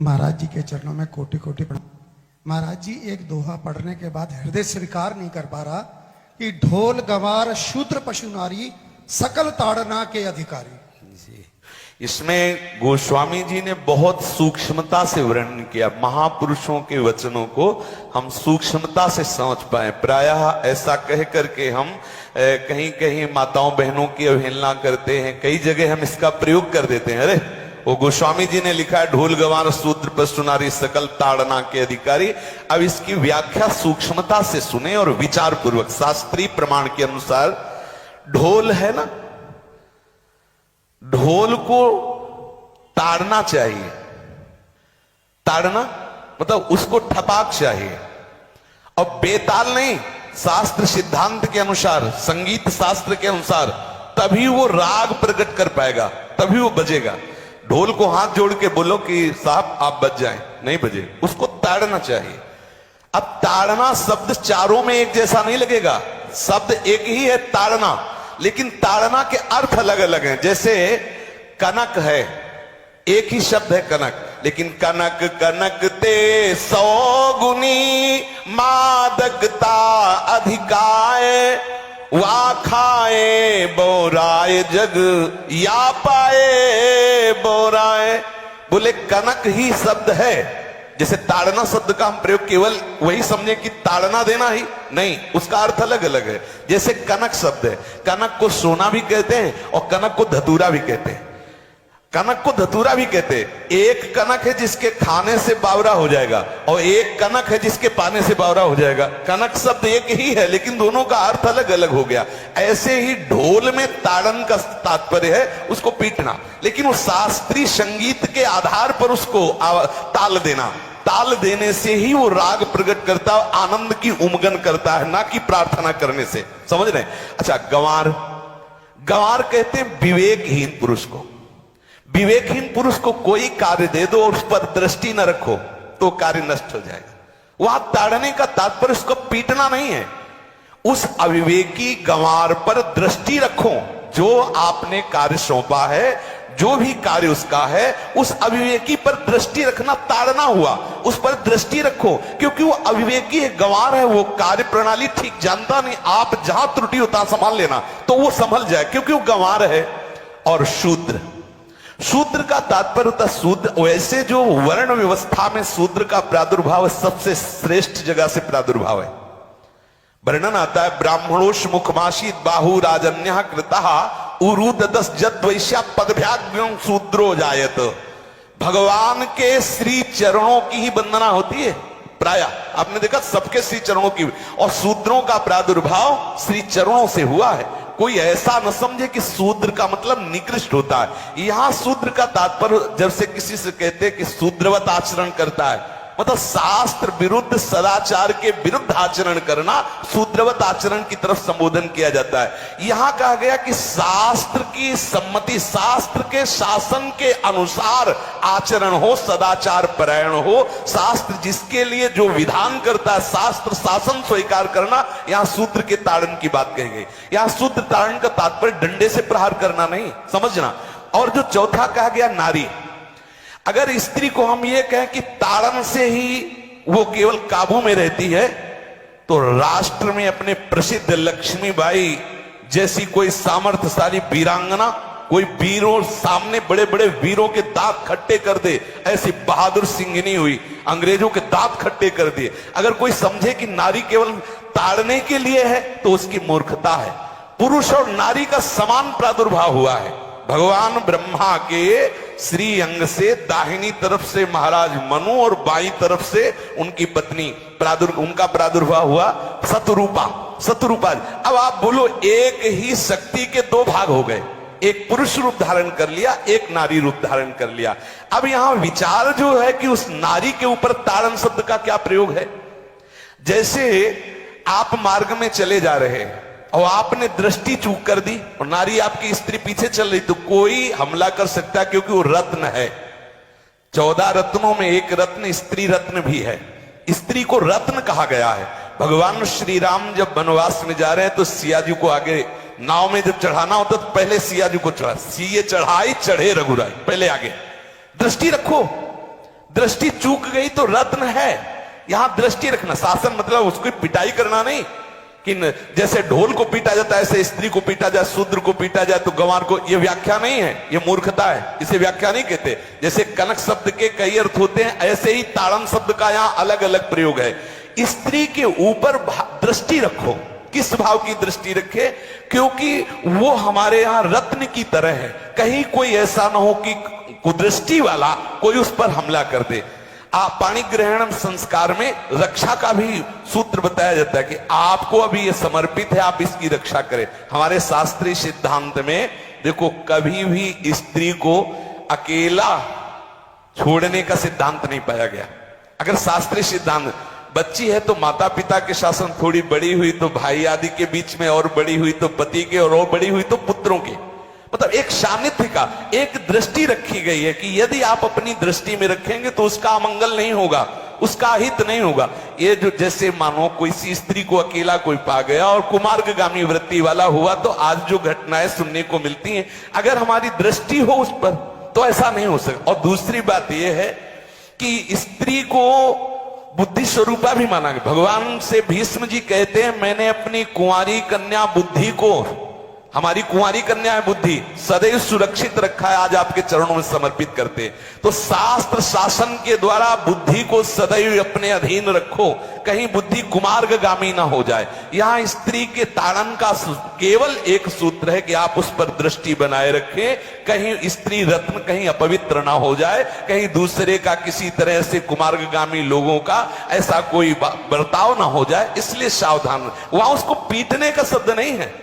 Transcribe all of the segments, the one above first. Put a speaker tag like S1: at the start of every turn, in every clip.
S1: महाराज जी के चरणों में कोटि कोटि प्रणाम। महाराज जी एक दोहा पढ़ने के बाद हृदय स्वीकार नहीं कर पा रहा कि ढोल गवार शूद्र पशु नारी सकल ताड़ना के अधिकारी।
S2: इसमें गोस्वामी जी ने बहुत सूक्ष्मता से वर्णन किया। महापुरुषों के वचनों को हम सूक्ष्मता से समझ पाए। प्रायः ऐसा कह करके हम कहीं कहीं माताओं बहनों की अवहेलना करते हैं, कई जगह हम इसका प्रयोग कर देते हैं। अरे वो गोस्वामी जी ने लिखा है ढोल गवार शूद्र पशु नारी सकल ताड़ना के अधिकारी। अब इसकी व्याख्या सूक्ष्मता से सुने और विचार पूर्वक। शास्त्रीय प्रमाण के अनुसार ढोल है ना, ढोल को ताड़ना चाहिए। ताड़ना मतलब उसको ठपाक चाहिए और बेताल नहीं। शास्त्र सिद्धांत के अनुसार, संगीत शास्त्र के अनुसार तभी वो राग प्रकट कर पाएगा, तभी वो बजेगा। ढोल को हाथ जोड़ के बोलो कि साहब आप बज जाएं, नहीं बजे, उसको ताड़ना चाहिए। अब ताड़ना शब्द चारों में एक जैसा नहीं लगेगा। शब्द एक ही है ताड़ना, लेकिन ताड़ना के अर्थ अलग अलग हैं। जैसे कनक है, एक ही शब्द है कनक, लेकिन कनक कनक ते 100 गुनी मादकता अधिकाय वा खाए बोराए जग या पाए बोराए। बोले कनक ही शब्द है। जैसे ताड़ना शब्द का हम प्रयोग केवल वही समझे कि ताड़ना देना ही नहीं, उसका अर्थ अलग अलग है। जैसे कनक शब्द है, कनक को सोना भी कहते हैं और कनक को धतूरा भी कहते हैं। कनक को धतूरा भी कहते हैं। एक कनक है जिसके खाने से बावरा हो जाएगा और एक कनक है जिसके पाने से बावरा हो जाएगा। कनक शब्द एक ही है, लेकिन दोनों का अर्थ अलग अलग हो गया। ऐसे ही ढोल में ताड़न का तात्पर्य है उसको पीटना, लेकिन वो शास्त्रीय संगीत के आधार पर उसको ताल देना। ताल देने से ही वो राग प्रकट करता है, आनंद की उमगन करता है, ना कि प्रार्थना करने से। समझ रहे हैं? अच्छा, गंवार, गंवार कहते हैं विवेकहीन पुरुष को। विवेकहीन पुरुष को कोई कार्य दे दो और उस पर दृष्टि न रखो तो कार्य नष्ट हो जाएगा। वहां ताड़ने का तात्पर्य उसको पीटना नहीं है। उस अविवेकी गंवार पर दृष्टि रखो। जो आपने कार्य सौंपा है, जो भी कार्य उसका है, उस अविवेकी पर दृष्टि रखना ताड़ना हुआ। उस पर दृष्टि रखो, क्योंकि वो अविवेकी है, गंवार है, वो कार्य प्रणाली ठीक जानता नहीं। आप जहां त्रुटि होता संभाल लेना तो वो संभल जाए, क्योंकि वो गंवार है। और शूद्र, शूद्र का तात्पर्य होता शूद्र। वैसे जो वर्ण व्यवस्था में शूद्र का प्रादुर्भाव सबसे श्रेष्ठ जगह से प्रादुर्भाव है। वर्णन आता है ब्राह्मणोष मुखमाशीत बाहु राजन्य कृतः उरुददस जद वैश्या पदभ्याग्यं शूद्रो जायत। भगवान के श्री चरणों की ही वंदना होती है प्राय। आपने देखा सबके श्री चरणों की, और शूद्रों का प्रादुर्भाव श्री चरणों से हुआ है। कोई ऐसा न समझे कि शूद्र का मतलब निकृष्ट होता है। यहां शूद्र का तात्पर्य जब से किसी से कहते हैं कि शूद्रवत आचरण करता है, मतलब शास्त्र विरुद्ध सदाचार के विरुद्ध आचरण करना शूद्रवत आचरण की तरफ संबोधन किया जाता है। यहां कहा गया कि शास्त्र की सम्मति, शास्त्र के शासन के अनुसार आचरण हो, सदाचार परायण हो। शास्त्र जिसके लिए जो विधान करता है, शास्त्र शासन स्वीकार करना, यहां शूद्र के ताड़न की बात कही गई। यहां शूद्र ताड़न का तात्पर्य डंडे से प्रहार करना नहीं, समझना। और जो चौथा कहा गया नारी, अगर स्त्री को हम ये कहें कि ताड़न से ही वो केवल काबू में रहती है, तो राष्ट्र में अपने प्रसिद्ध लक्ष्मीबाई जैसी कोई सामर्थ्यशाली वीरांगना, कोई वीरों सामने बड़े बड़े वीरों के दांत खट्टे कर दे, ऐसी बहादुर सिंघनी हुई, अंग्रेजों के दांत खट्टे कर दिए। अगर कोई समझे कि नारी केवल ताड़ने के लिए है तो उसकी मूर्खता है। पुरुष और नारी का समान प्रादुर्भाव हुआ है। भगवान ब्रह्मा के श्री अंग से दाहिनी तरफ से महाराज मनु और बाईं तरफ से उनकी पत्नी उनका प्रादुर्भाव हुआ शतरूपा। शतरूपा, अब आप बोलो एक ही शक्ति के दो भाग हो गए, एक पुरुष रूप धारण कर लिया, एक नारी रूप धारण कर लिया। अब यहां विचार जो है कि उस नारी के ऊपर ताड़न शब्द का क्या प्रयोग है। जैसे आप मार्ग में चले जा रहे हैं और आपने दृष्टि चूक कर दी और नारी आपकी स्त्री पीछे चल रही, तो कोई हमला कर सकता है, क्योंकि वो रत्न है। 14 रत्नों में एक रत्न स्त्री रत्न भी है। स्त्री को रत्न कहा गया है। भगवान श्री राम जब वनवास में जा रहे हैं तो सिया जी को आगे नाव में जब चढ़ाना होता तो पहले सिया जी को चढ़ा, सीए चढ़ाई चढ़े रघुराई, पहले आगे। दृष्टि रखो, दृष्टि चूक गई तो रत्न है। यहां दृष्टि रखना, शासन मतलब उसकी पिटाई करना नहीं कि जैसे ढोल को पीटा जाता है ऐसे स्त्री को पीटा जाए, शूद्र को पीटा जाए तो गंवार को, यह व्याख्या नहीं है, यह मूर्खता है, इसे व्याख्या नहीं कहते। जैसे कनक शब्द के कई अर्थ होते हैं, ऐसे ही ताड़न शब्द का यहां अलग अलग प्रयोग है। स्त्री के ऊपर दृष्टि रखो। किस भाव की दृष्टि रखे? क्योंकि वो हमारे यहां रत्न की तरह है, कहीं कोई ऐसा ना हो कि कुदृष्टि वाला कोई उस पर हमला कर दे। आप पाणी ग्रहण संस्कार में रक्षा का भी सूत्र बताया जाता है कि आपको अभी ये समर्पित है, आप इसकी रक्षा करें। हमारे शास्त्रीय सिद्धांत में देखो, कभी भी स्त्री को अकेला छोड़ने का सिद्धांत नहीं पाया गया। अगर शास्त्रीय सिद्धांत, बच्ची है तो माता पिता के शासन, थोड़ी बड़ी हुई तो भाई आदि के बीच में, और बड़ी हुई तो पति के, और बड़ी हुई तो पुत्रों के, मतलब एक सानिध्य का एक दृष्टि रखी गई है कि यदि आप अपनी दृष्टि में रखेंगे तो उसका अमंगल नहीं होगा, उसका हित नहीं होगा। ये जो जैसे मानो कोई सी स्त्री को अकेला कोई पा गया और कुमार्गगामी वृत्ति वाला हुआ, तो आज जो घटनाएं सुनने को मिलती हैं, अगर हमारी दृष्टि हो उस पर तो ऐसा नहीं हो सकता। और दूसरी बात यह है कि स्त्री को बुद्धि स्वरूपा भी माना गया। भगवान से भीष्म जी कहते हैं, मैंने अपनी कुंवारी कन्या बुद्धि को, हमारी कुंवारी कन्या है बुद्धि, सदैव सुरक्षित रखा है, आज आपके चरणों में समर्पित करते हैं। तो शास्त्र शासन के द्वारा बुद्धि को सदैव अपने अधीन रखो, कहीं बुद्धि कुमार्गगामी ना हो जाए। यहां स्त्री के ताड़न का केवल एक सूत्र है कि आप उस पर दृष्टि बनाए रखें, कहीं स्त्री रत्न कहीं अपवित्र ना हो जाए, कहीं दूसरे का किसी तरह से कुमार्गगामी लोगों का ऐसा कोई बर्ताव ना हो जाए, इसलिए सावधान। वहां उसको पीटने का शब्द नहीं है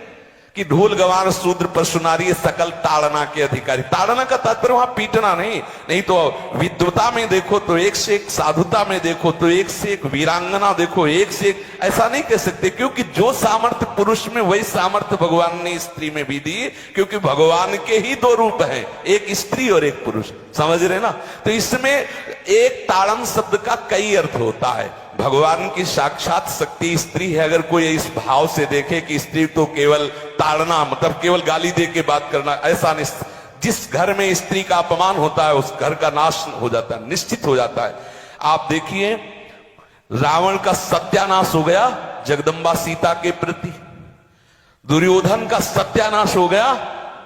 S2: कि ढोल गवार शूद्र पशु नारी सकल ताड़ना के अधिकारी। ताड़ना का तात्पर्य वहां पीटना नहीं तो विद्वता में देखो तो एक से एक, साधुता में देखो तो एक से एक, वीरांगना देखो एक से एक, ऐसा नहीं कह सकते, क्योंकि जो सामर्थ्य पुरुष में वही सामर्थ्य भगवान ने स्त्री में भी दी, क्योंकि भगवान के ही दो रूप हैं, एक स्त्री और एक पुरुष, समझ रहे ना। तो इसमें एक ताड़न शब्द का कई अर्थ होता है। भगवान की साक्षात शक्ति स्त्री है। अगर कोई इस भाव से देखे कि स्त्री तो केवल ताड़ना मतलब केवल गाली दे के बात करना, ऐसा नहीं। जिस घर में स्त्री का अपमान होता है उस घर का नाश हो जाता है, निश्चित हो जाता है। आप देखिए, रावण का सत्यानाश हो गया जगदम्बा सीता के प्रति, दुर्योधन का सत्यानाश हो गया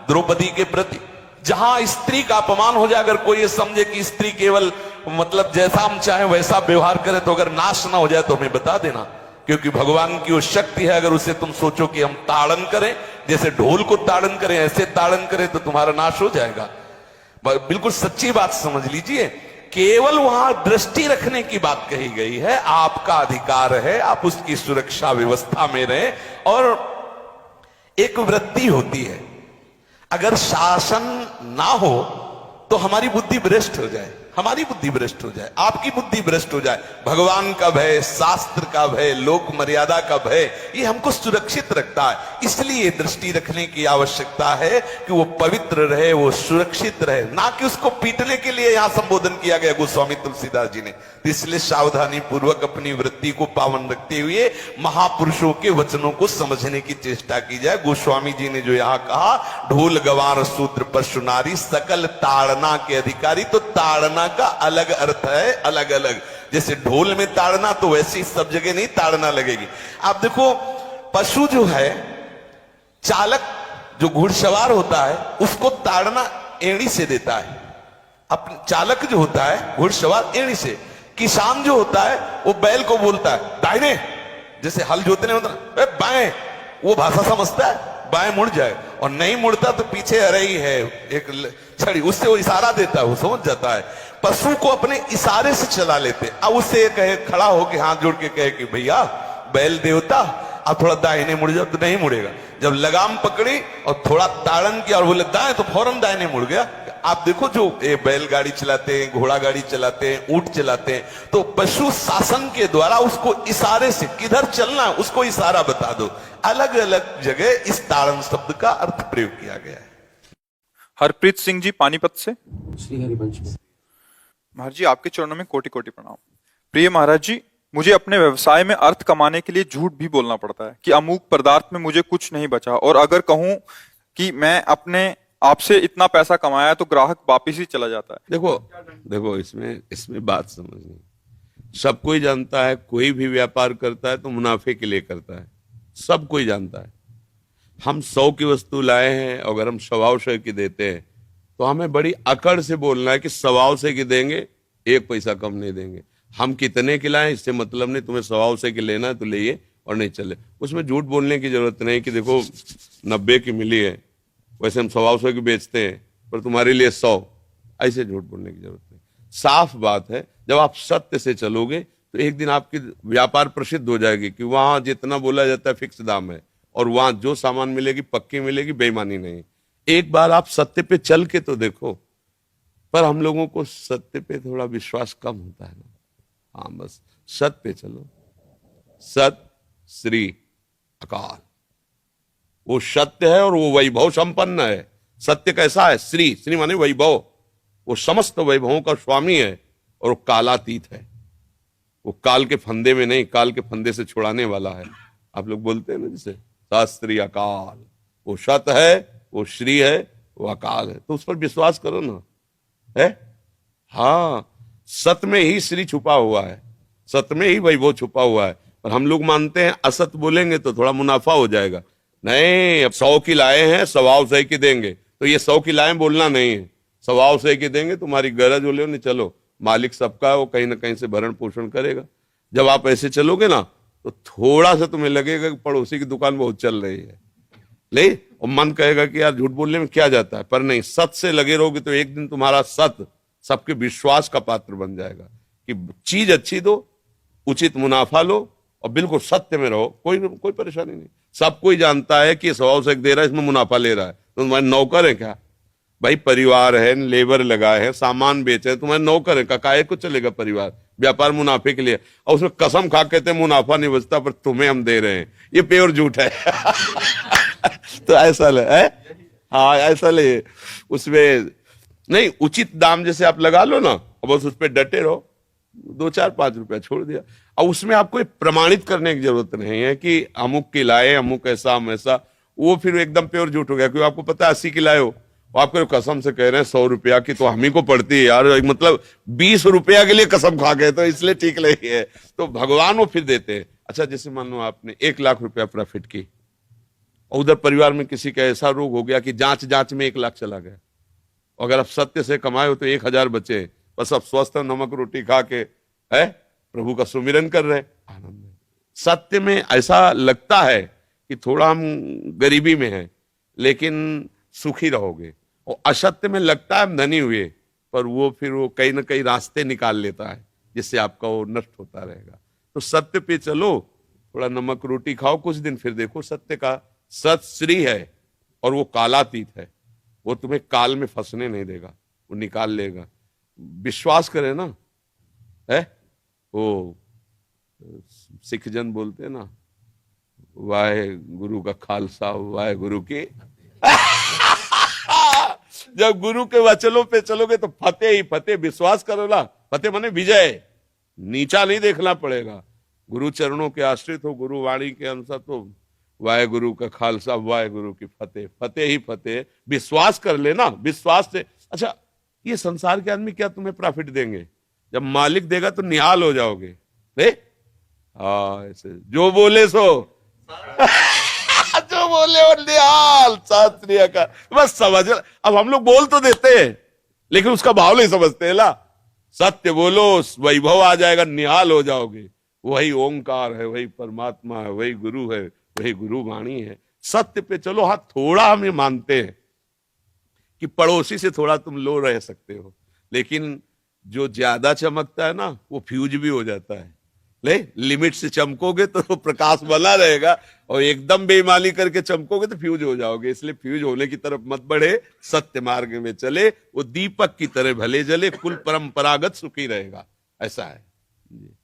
S2: द्रौपदी के प्रति। जहां स्त्री का अपमान हो जाए, अगर कोई ये समझे कि स्त्री केवल मतलब जैसा हम चाहें वैसा व्यवहार करे, तो अगर नाश ना हो जाए तो हमें बता देना, क्योंकि भगवान की वो शक्ति है। अगर उसे तुम सोचो कि हम ताड़न करें, जैसे ढोल को ताड़न करें ऐसे ताड़न करें, तो तुम्हारा नाश हो जाएगा। बिल्कुल सच्ची बात समझ लीजिए। केवल वहां दृष्टि रखने की बात कही गई है, आपका अधिकार है, आप उसकी सुरक्षा व्यवस्था में रहें। और एक वृत्ति होती है, अगर शासन ना हो तो हमारी बुद्धि भ्रष्ट हो जाए, हमारी बुद्धि भ्रष्ट हो जाए, आपकी बुद्धि भ्रष्ट हो जाए। भगवान का भय, शास्त्र का भय, लोक मर्यादा का भय, ये हमको सुरक्षित रखता है। इसलिए दृष्टि रखने की आवश्यकता है कि वो पवित्र रहे, वो सुरक्षित रहे, ना कि उसको पीटने के लिए यहां संबोधन किया गया गोस्वामी तुलसीदास जी ने। इसलिए सावधानी पूर्वक अपनी वृत्ति को पावन रखते हुए महापुरुषों के वचनों को समझने की चेष्टा की जाए। गोस्वामी जी ने जो यहां कहा, ढोल गवार शूद्र पशु नारी सकल ताड़ना के अधिकारी, तो ताड़ना का अलग अर्थ है, अलग अलग। जैसे ढोल में ताड़ना, तो वैसे ही सब जगह नहीं ताड़ना लगेगी। आप देखो, पशु जो है, चालक जो घुड़सवार होता है उसको ताड़ना एड़ी से देता है। अपने चालक जो होता है घुड़सवार एड़ी से। किसान जो होता है वो बैल को बोलता है दाहिने, जैसे हल जोतने होता है बाएं, वो भाषा समझता है, बाएं मुड़ जाए, और नहीं मुड़ता तो पीछे अरई है एक छड़ी, उससे वो इशारा देता है, वो समझ जाता है। पशु को अपने इशारे से चला लेते। अब उससे कहे, खड़ा होकर हाथ जोड़ के कहे कि भैया बैल देवता आप थोड़ा दाहिने मुड़ जाओ, तो नहीं मुड़ेगा। जब लगाम पकड़ी और थोड़ा ताड़न किया और बोले दाएं, तो फौरन दाहिने मुड़ गया। आप देखो, जो बैलगाड़ी चलाते हैं, घोड़ा गाड़ी चलाते हैं, ऊंट चलाते हैं, तो पशु शासन के द्वारा उसको इशारे से किधर चलना उसको इशारा बता दो। अलग अलग जगह इस ताड़न शब्द का अर्थ प्रयोग किया गया है।
S3: हरप्रीत सिंह जी पानीपत से।
S4: श्री हरिवंश में।
S3: महाराज जी, आपके चरणों में कोटि कोटि प्रणाम। प्रिय महाराज जी, मुझे अपने व्यवसाय में अर्थ कमाने के लिए झूठ भी बोलना पड़ता है कि अमुक पदार्थ में मुझे कुछ नहीं बचा, और अगर कहूं कि मैं अपने आपसे इतना पैसा कमाया तो ग्राहक वापिस ही चला जाता है।
S4: देखो देखो इसमें बात समझनी, सब कोई जानता है कोई भी व्यापार करता है तो मुनाफे के लिए करता है, सब कोई जानता है। हम 100 की वस्तु लाए हैं, अगर हम 125 की देते हैं तो हमें बड़ी अकड़ से बोलना है कि 125 की देंगे, 1 पैसा कम नहीं देंगे। हम कितने की लाए इससे मतलब नहीं, तुम्हें 125 की लेना है तो ले और नहीं चले। उसमें झूठ बोलने की जरूरत नहीं कि देखो 90 की मिली है, वैसे हम 125 की बेचते हैं पर तुम्हारे लिए 100, ऐसे झूठ बोलने की जरूरत नहीं। साफ बात है, जब आप सत्य से चलोगे तो एक दिन आपकी व्यापार प्रसिद्ध हो जाएगी कि वहां जितना बोला जाता है फिक्स दाम है और वहां जो सामान मिलेगी पक्की मिलेगी, बेईमानी नहीं। एक बार आप सत्य पे चल के तो देखो। पर हम लोगों को सत्य पे थोड़ा विश्वास कम होता है ना। हाँ, बस सत्य पे चलो। सत श्री अकाल, वो सत्य है और वो वैभव संपन्न है। सत्य कैसा है? श्री, श्री माने वैभव, वो समस्त वैभवों का स्वामी है और वो कालातीत है। वो काल के फंदे में नहीं, काल के फंदे से छुड़ाने वाला है। आप लोग बोलते हैं ना जैसे शास्त्री अकाल, वो सत है, वो श्री है, वो अकाल है, तो उस पर विश्वास करो ना। है हाँ, सत में ही श्री छुपा हुआ है, सत में ही वैभव छुपा हुआ है। और हम लोग मानते हैं असत बोलेंगे तो थोड़ा मुनाफा हो जाएगा। नहीं, अब 100 की लाए हैं 125 की देंगे, तो ये 100 की लाए बोलना नहीं है, 125 की देंगे, तुम्हारी गरज हो ले नहीं, चलो मालिक सबका है, वो कहीं ना कहीं से भरण पोषण करेगा। जब आप ऐसे चलोगे ना तो थोड़ा सा तुम्हें लगेगा कि पड़ोसी की दुकान बहुत चल रही है, ले, और मन कहेगा कि यार झूठ बोलने में क्या जाता है। पर नहीं, सत से लगे रहोगे तो एक दिन तुम्हारा सत सबके विश्वास का पात्र बन जाएगा कि चीज अच्छी दो, उचित मुनाफा लो और बिल्कुल सत्य में रहो। कोई परेशानी नहीं। सब कोई जानता है कि 125 दे रहा है, इसमें मुनाफा ले रहा है, तो तुम्हारे नौकर है क्या भाई? परिवार है, लेबर लगाए हैं, सामान बेचे हैं, तुम्हारे नौकर है, काहे को चलेगा परिवार? व्यापार मुनाफे के लिए, और उसमें कसम खा कहते हैं मुनाफा नहीं बचता पर तुम्हें हम दे रहे हैं, ये प्योर झूठ है। तो ऐसा ले है? हाँ, ऐसा ले। उसमें नहीं, उचित दाम जैसे आप लगा लो ना और बस उस पर डटे रहो, 2, 4, 5 रुपया छोड़ दिया। और उसमें आपको प्रमाणित करने की जरूरत नहीं है कि अमुक की लाए, अमुक ऐसा, हम ऐसा, वो फिर एकदम प्योर झूठ हो गया। क्योंकि आपको पता है 80 की लाए हो, आपको कसम से कह रहे हैं 100 रुपया की तो हम ही को पड़ती है यार, मतलब 20 रुपया के लिए कसम खा गए, तो इसलिए ठीक नहीं है। तो भगवान वो फिर देते हैं। अच्छा, जैसे मान लो आपने 1 लाख रुपया प्रॉफिट की और उधर परिवार में किसी का ऐसा रोग हो गया कि जांच में 1 लाख चला गया। अगर आप सत्य से कमाए हो तो 1000 बचे, बस आप स्वस्थ नमक रोटी खा के है प्रभु का सुमिरन कर रहे, आनंद है। सत्य में ऐसा लगता है कि थोड़ा हम गरीबी में हैं लेकिन सुखी रहोगे, और असत्य में लगता है हम धनी हुए, पर वो फिर वो कहीं ना कहीं रास्ते निकाल लेता है जिससे आपका वो नष्ट होता रहेगा। तो सत्य पे चलो, थोड़ा नमक रोटी खाओ कुछ दिन, फिर देखो सत्य का सत श्री है और वो कालातीत है, वो तुम्हें काल में फंसने नहीं देगा, वो निकाल लेगा। विश्वास करे ना, है वो सिख जन बोलते हैं ना, वाहे गुरु का खालसा वाहे गुरु की। जब गुरु के वचनों पे चलोगे तो फतेह ही फतेह। विश्वास करो ना, फतेह माने विजय, नीचा नहीं देखना पड़ेगा। गुरु चरणों के आश्रित हो, गुरु वाणी के अनुसार, तो वाहे गुरु का खालसा वाहे गुरु की फतेह, फतेह ही फतेह। विश्वास कर लेना, विश्वास से। अच्छा, ये संसार के आदमी क्या तुम्हें प्रॉफिट देंगे? जब मालिक देगा तो निहाल हो जाओगे। हाँ, ऐसे जो बोले सो जो बोले और निहाल, शास्त्रीय का बस समझ। अब हम लोग बोल तो देते हैं लेकिन उसका भाव नहीं समझते ना। सत्य बोलो, वैभव आ जाएगा, निहाल हो जाओगे। वही ओंकार है, वही परमात्मा है, वही गुरु है, वही गुरु वाणी है। सत्य पे चलो। हाँ, थोड़ा हम ये मानते हैं कि पड़ोसी से थोड़ा तुम लो रह सकते हो, लेकिन जो ज्यादा चमकता है ना वो फ्यूज भी हो जाता है। ले, लिमिट से चमकोगे तो प्रकाश बना रहेगा, और एकदम बेईमानी करके चमकोगे तो फ्यूज हो जाओगे। इसलिए फ्यूज होने की तरफ मत बढ़े, सत्य मार्ग में चले, वो दीपक की तरह भले जले, कुल परंपरागत सुखी रहेगा। ऐसा है जी।